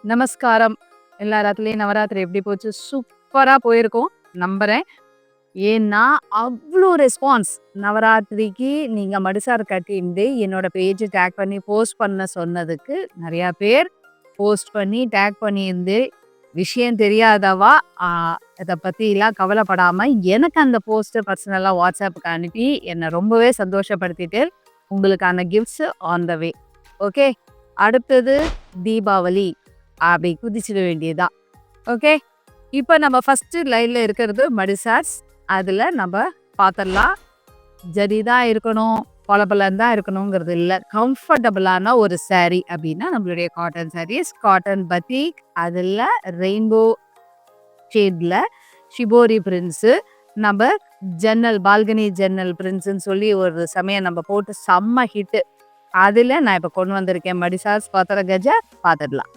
நமஸ்காரம். எல்லா ராத்திரியும் நவராத்திரி எப்படி போச்சு? சூப்பரா போயிருக்கும் நம்புறேன். ஏன்னா, அவ்ளோ ரெஸ்பான்ஸ். நவராத்திரிக்கு நீங்க மடிசார் கட்டியிருந்து என்னோட பேஜ டேக் பண்ணி போஸ்ட் பண்ண சொன்னதுக்கு நெறையா பேர் போஸ்ட் பண்ணி, டேக் பண்ணியிருந்து, விஷயம் தெரியாதவா இத பத்திலாம் கவலைப்படாம எனக்கு அந்த போஸ்ட்ட பர்சனலா WhatsAppக்கு அனுப்பி என்ன ரொம்பவே சந்தோஷப்படுத்திட்டு, உங்களுக்கான gifts on the way. Okay. அடுத்தது தீபாவளி. அப்படி குதிச்சிட வேண்டியதுதான். ஓகே. இப்ப நம்ம ஃபர்ஸ்ட் லைன்ல இருக்கிறது மடிசார்ஸ். அதுல நம்ம பாத்திரலாம். ஜரி தான் இருக்கணும், பளபளன்னு தான் இருக்கணுங்கிறது இல்ல. கம்ஃபர்டபுளான ஒரு சாரி அப்படின்னா நம்மளுடைய காட்டன் சாரீஸ், காட்டன் பத்திக். அதுல ரெயின்போ ஷேட்ல ஷிபோரி பிரிண்ட்ஸு, நம்ம ஜன்னல் பால்கனி ஜன்னல் பிரிண்ட்ஸ்ன்னு சொல்லி ஒரு சமயம் நம்ம போட்டு செம்ம ஹிட்டு. அதுல நான் இப்ப கொண்டு வந்திருக்கேன் மடிசார்ஸ் பாத்திர கஜ. பாத்துடலாம்.